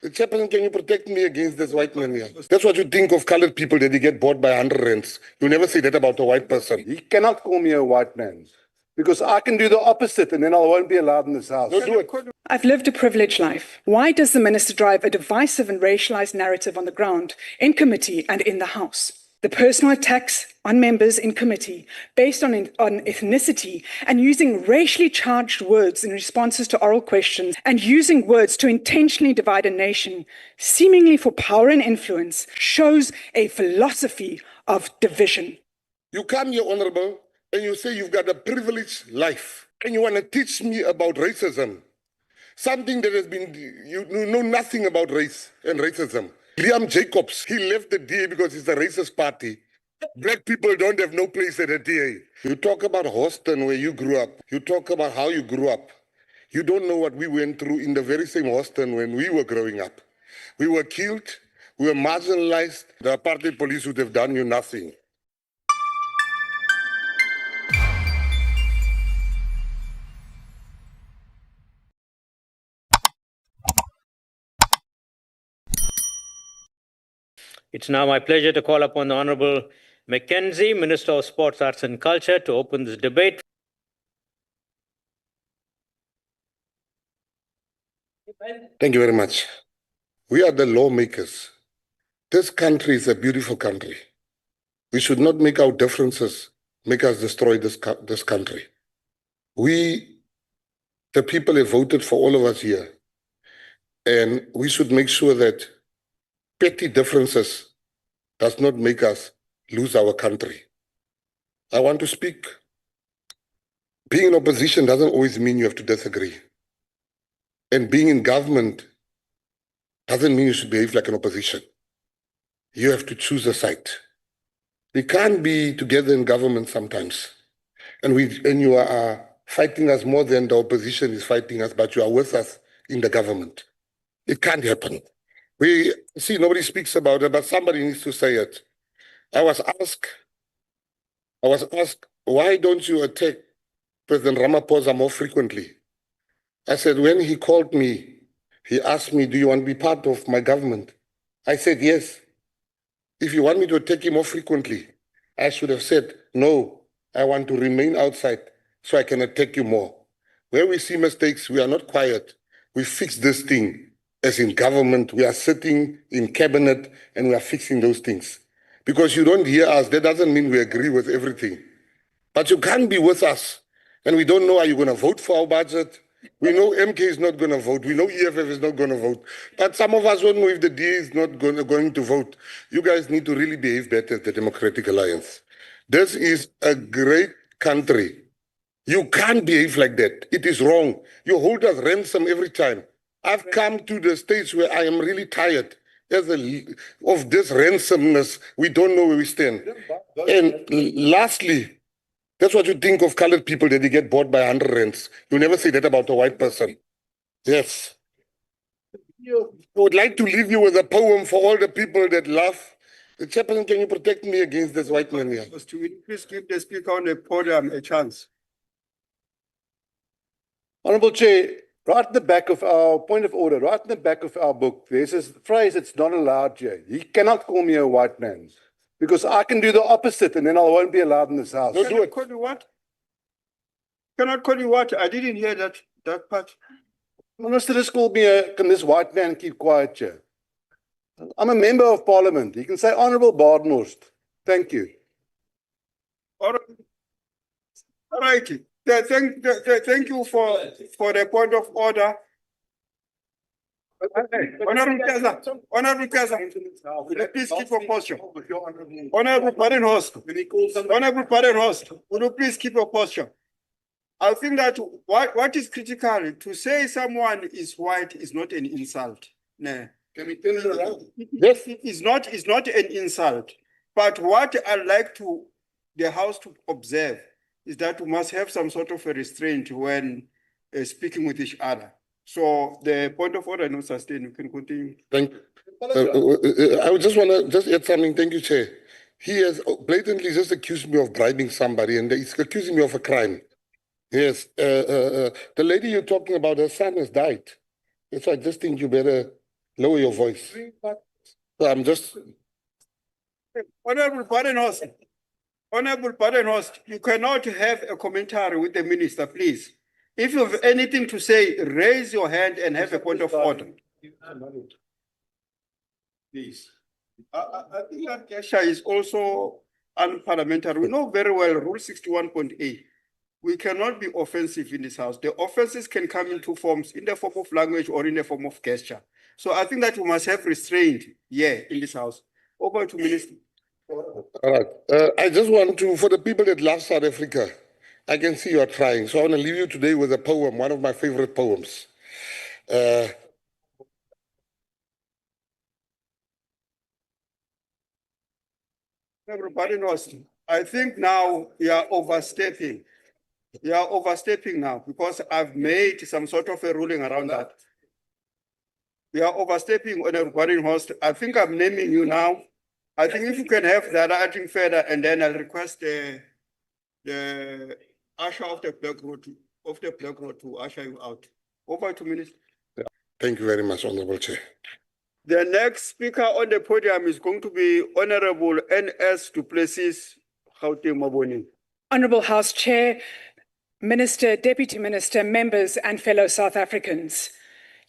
Chairperson, can you protect me against this white man here? That's what you think of colored people, that they get bought by 100 rands. You never say that about a white person. He cannot call me a white man because I can do the opposite and then I won't be allowed in this house. Don't do it. I've lived a privileged life. Why does the minister drive a divisive and racialized narrative on the ground, in committee and in the House? The personal attacks on members in committee based on ethnicity and using racially charged words in responses to oral questions and using words to intentionally divide a nation, seemingly for power and influence, shows a philosophy of division. You come here, Honorable, and you say you've got a privileged life and you want to teach me about racism. Something that has been, you know nothing about race and racism. Liam Jacobs, he left the DA because it's a racist party. Black people don't have no place at the DA. You talk about Houston where you grew up. You talk about how you grew up. You don't know what we went through in the very same Houston when we were growing up. We were killed. We were marginalized. The apartheid police would have done you nothing. It's now my pleasure to call upon the Honourable McKenzie, Minister of Sports, Arts and Culture, to open this debate. Thank you very much. We are the lawmakers. This country is a beautiful country. We should not make our differences make us destroy this country. We, the people, have voted for all of us here. And we should make sure that petty differences does not make us lose our country. I want to speak. Being in opposition doesn't always mean you have to disagree. And being in government doesn't mean you should behave like an opposition. You have to choose a side. We can't be together in government sometimes. And you are fighting us more than the opposition is fighting us, but you are with us in the government. It can't happen. We see nobody speaks about it, but somebody needs to say it. I was asked, why don't you attack President Ramaphosa more frequently? I said, when he called me, he asked me, do you want to be part of my government? I said, yes. If you want me to attack him more frequently, I should have said, no, I want to remain outside so I can attack you more. Where we see mistakes, we are not quiet. We fix this thing. As in government, we are sitting in cabinet and we are fixing those things. Because you don't hear us, that doesn't mean we agree with everything. But you can't be with us. And we don't know, are you going to vote for our budget? We know MK is not going to vote. We know EFF is not going to vote. But some of us don't know if the DA is not going to vote. You guys need to really behave better as the Democratic Alliance. This is a great country. You can't behave like that. It is wrong. You hold us ransom every time. I've come to the stage where I am really tired of this randomness. We don't know where we stand. And lastly, that's what you think of colored people, that they get bought by 100 rands. You never say that about a white person. Yes. I would like to leave you with a poem for all the people that laugh. Chairperson, can you protect me against this white man here? Please give the speaker on the podium a chance. Honourable Chair, right in the back of our point of order, right in the back of our book, there's a phrase that's not allowed here. He cannot call me a white man because I can do the opposite and then I won't be allowed in this house. Don't do it. Call you what? Cannot call you what? I didn't hear that part. Minister just called me can this white man keep quiet, Chair? I'm a member of Parliament. You can say Honourable Badenhorst. Thank you. All right. Thank you for the point of order. Honourable Keza, please keep your posture. Honourable Badenhorst, will you please keep your posture? I think that what is critical, to say someone is white is not an insult. No. Can we turn it around? Yes, it's not an insult. But what I'd like the House to observe is that we must have some sort of a restraint when speaking with each other. So the point of order is not sustained. You can continue. Thank you. I would just want to add something. Thank you, Chair. He has blatantly just accused me of bribing somebody and he's accusing me of a crime. Yes. The lady you're talking about, her son has died. So I just think you better Lower your voice. So I'm just, Honorable Badenhorst, you cannot have a commentary with the minister, please. If you have anything to say, raise your hand and have a point of order. Please. I think that gesture is also unparliamentary. We know very well Rule 61.8. We cannot be offensive in this house. The offenses can come in two forms, in the form of language or in the form of gesture. So I think that we must have restraint here in this house. Over to Minister. all right. I just want to, for the people that love South Africa, I can see you are trying. So I want to leave you today with a poem, one of my favorite poems. Everybody knows. I think now you are overstepping. You are overstepping now because I've made some sort of a ruling around that. We are overstepping on everybody host. I think I'm naming you now. I think if you can have that adding further, and then I'll request the usher of the Black Road to usher you out. Over to Minister. Thank you very much, Honorable Chair. The next speaker on the podium is going to be Honorable N.S. du Plessis, Gauteng Maboni. Honourable House Chair, Minister, Deputy Minister, members and fellow South Africans.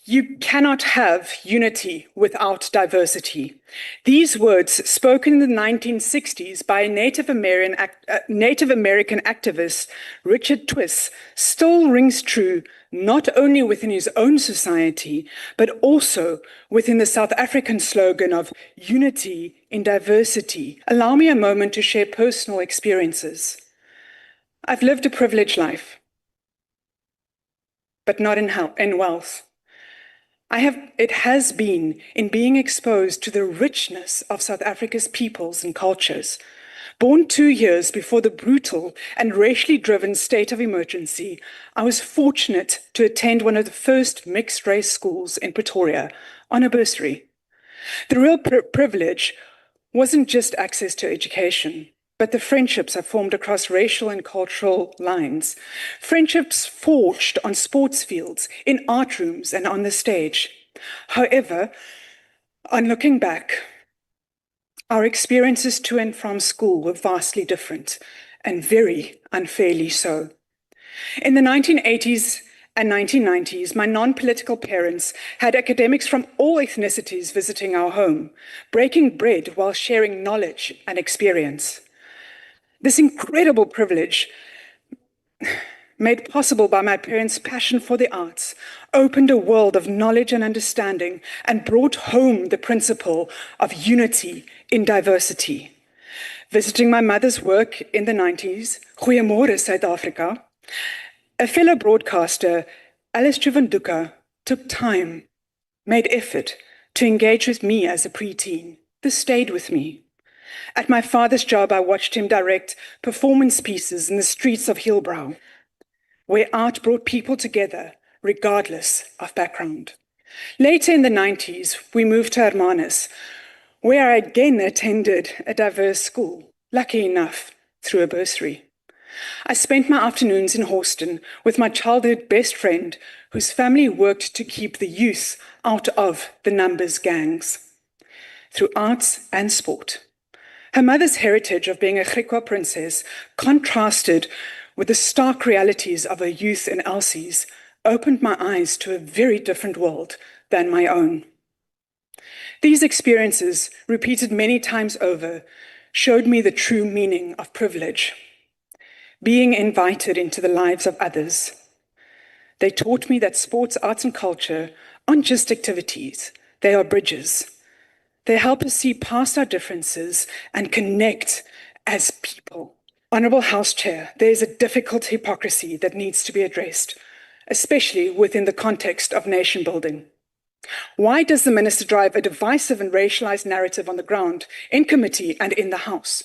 You cannot have unity without diversity. These words, spoken in the 1960s by a Native American activist, Richard Twiss, still rings true not only within his own society, but also within the South African slogan of unity in diversity. Allow me a moment to share personal experiences. I've lived a privileged life, but not in wealth. It has been in being exposed to the richness of South Africa's peoples and cultures. Born 2 years before the brutal and racially driven state of emergency, I was fortunate to attend one of the first mixed-race schools in Pretoria on a bursary. The real privilege wasn't just access to education, but the friendships I formed across racial and cultural lines. Friendships forged on sports fields, in art rooms, and on the stage. However, on looking back, our experiences to and from school were vastly different, and very unfairly so. In the 1980s and 1990s, my non-political parents had academics from all ethnicities visiting our home, breaking bread while sharing knowledge and experience. This incredible privilege, made possible by my parents' passion for the arts, opened a world of knowledge and understanding and brought home the principle of unity in diversity. Visiting my mother's work in the 90s, Goeiemôre South Africa, a fellow broadcaster, Alice Chuvanduka, took time, made effort to engage with me as a preteen. This stayed with me. At my father's job, I watched him direct performance pieces in the streets of Hillbrow, where art brought people together, regardless of background. Later in the 90s, we moved to Hermanus, where I again attended a diverse school, lucky enough, through a bursary. I spent my afternoons in Houston with my childhood best friend, whose family worked to keep the youth out of the numbers gangs, through arts and sport. Her mother's heritage of being a Griqua princess, contrasted with the stark realities of her youth in Elsie's, opened my eyes to a very different world than my own. These experiences, repeated many times over, showed me the true meaning of privilege, being invited into the lives of others. They taught me that sports, arts, and culture aren't just activities, they are bridges. They help us see past our differences and connect as people. Honourable House Chair, there is a difficult hypocrisy that needs to be addressed, especially within the context of nation building. Why does the Minister drive a divisive and racialized narrative on the ground, in committee and in the House?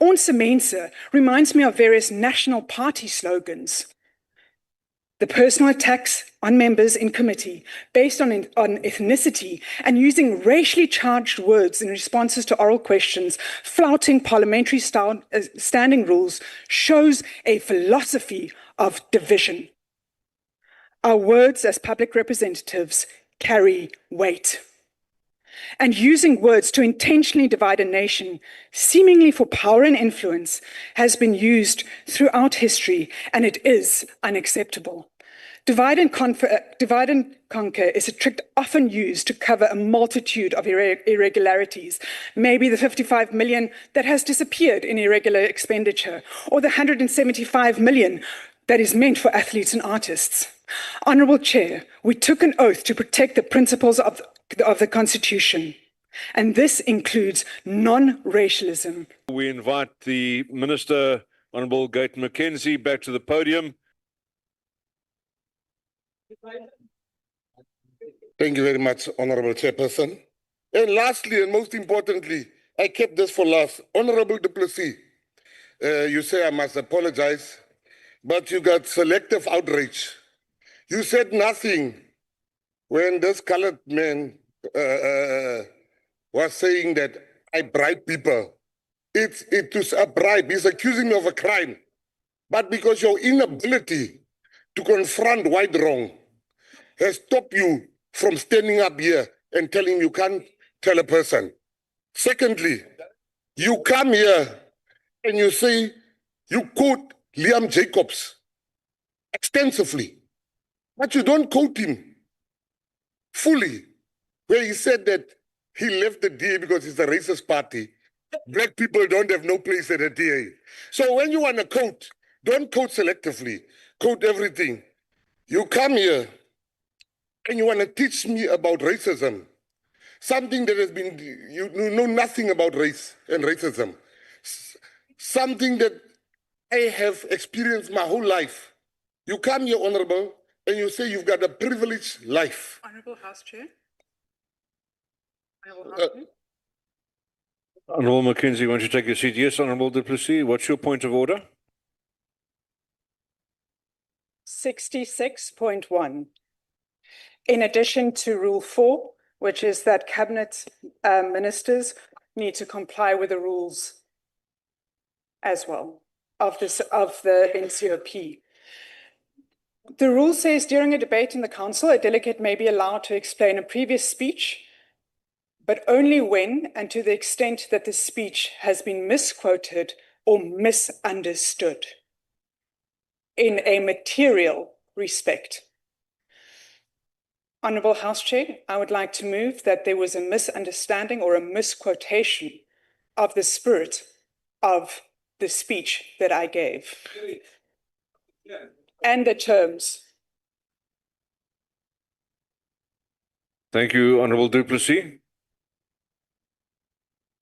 Ons mense reminds me of various national party slogans. The personal attacks on members in committee based on ethnicity and using racially charged words in responses to oral questions, flouting parliamentary standing rules, shows a philosophy of division. Our words as public representatives carry weight. and using words to intentionally divide a nation, seemingly for power and influence, has been used throughout history, and it is unacceptable. Divide and conquer is a trick often used to cover a multitude of irregularities, maybe the 55 million that has disappeared in irregular expenditure, or the 175 million that is meant for athletes and artists. Honourable Chair, we took an oath to protect the principles of the Constitution, and this includes non-racialism. We invite the Minister, Honourable Gayton McKenzie, back to the podium. Thank you very much, Honourable Chairperson. And lastly, and most importantly, I kept this for last. Honourable Du Plessis, you say I must apologize, but you got selective outrage. You said nothing when this colored man was saying that I bribe people. It was a bribe. He's accusing me of a crime. But because your inability to confront white wrong has stopped you from standing up here and telling you can't tell a person. Secondly, you come here and you say, you quote Liam Jacobs extensively, but you don't quote him fully, where he said that he left the DA because it's a racist party. Black people don't have no place at the DA. So when you want to quote, don't quote selectively, quote everything. You come here and you want to teach me about racism, something that has been, you know nothing about race and racism, something that I have experienced my whole life. You come here, Honourable, and you say you've got a privileged life. Honourable House Chair. Honourable McKenzie, won't you take your seat? Yes, Honourable Du Plessis, what's your point of order? 66.1. In addition to Rule 4, which is that cabinet ministers need to comply with the rules as well of the NCOP. The rule says during a debate in the council, a delegate may be allowed to explain a previous speech, but only when and to the extent that the speech has been misquoted or misunderstood in a material respect. Honourable House Chair, I would like to move that there was a misunderstanding or a misquotation of the spirit of the speech that I gave and the terms. Thank you, Honourable Du Plessis.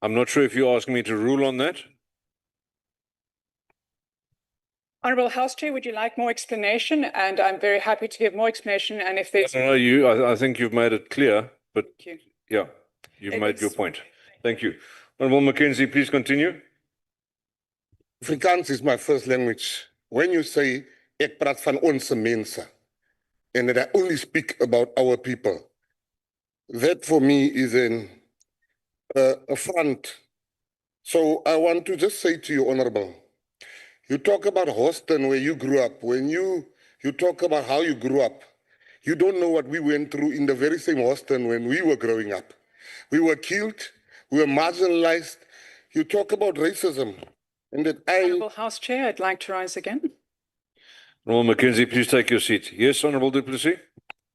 I'm not sure if you're asking me to rule on that. Honourable House Chair, would you like more explanation? And I'm very happy to give more explanation. And if there's... No, I think you've made it clear, but Thank you. yeah, you've made your point. Thank you. Honourable McKenzie, please continue. Afrikaans is my first language. When you say, ek praat van ons mense, and that I only speak about our people, that for me is an affront. So I want to just say to you, Honourable, you talk about Houston where you grew up. When you talk about how you grew up, you don't know what we went through in the very same Houston when we were growing up. We were killed, we were marginalized. You talk about racism. And that Honourable House Chair, I'd like to rise again. Honourable McKenzie, please take your seat. Yes, Honourable Du Plessis.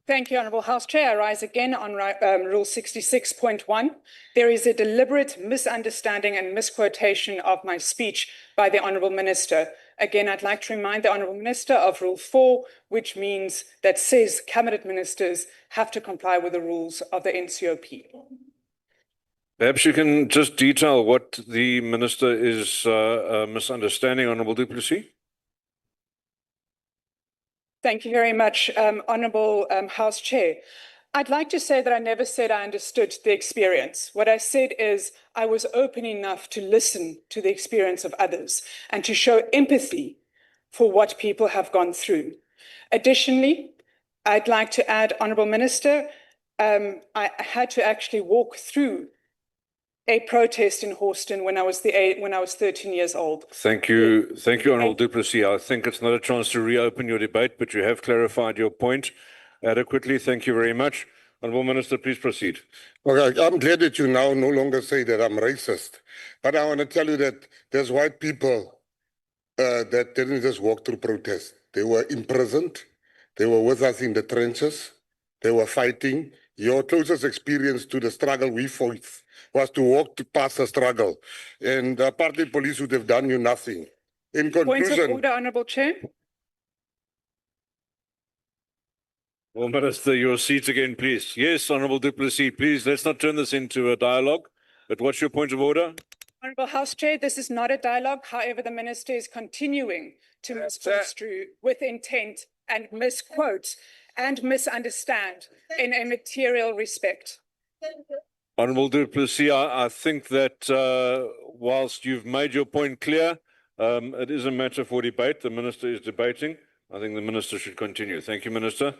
Thank you, Honourable House Chair. I rise again on Rule 66.1. There is a deliberate misunderstanding and misquotation of my speech by the Honourable Minister. Again, I'd like to remind the Honourable Minister of Rule 4, which means that says cabinet ministers have to comply with the rules of the NCOP. Perhaps you can just detail what the Minister is misunderstanding, Honourable Du Plessis. Thank you very much, Honourable House Chair. I'd like to say that I never said I understood the experience. What I said is I was open enough to listen to the experience of others and to show empathy for what people have gone through. Additionally, I'd like to add, Honourable Minister, I had to actually walk through a protest in Houston when I was 13 years old. Thank you, Honourable Du Plessis. I think it's not a chance to reopen your debate, but you have clarified your point adequately. Thank you very much. Honourable Minister, please proceed. Okay, I'm glad that you now no longer say that I'm racist, but I want to tell you that there's white people that didn't just walk through protest. They were imprisoned. They were with us in the trenches. They were fighting. Your closest experience to the struggle we fought was to walk past the struggle. And partly police would have done you nothing. In Point of conclusion, order, Honourable Chair. Well, Minister, your seat again, please. Yes, Honourable Du Plessis, please, let's not turn this into a dialogue. But what's your point of order? Honourable House Chair, this is not a dialogue. However, the Minister is continuing to misconstrue with intent and misquote and misunderstand in a material respect. Honourable Du Plessis, I think that whilst you've made your point clear, it is a matter for debate. The Minister is debating. I think the Minister should continue. Thank you, Minister.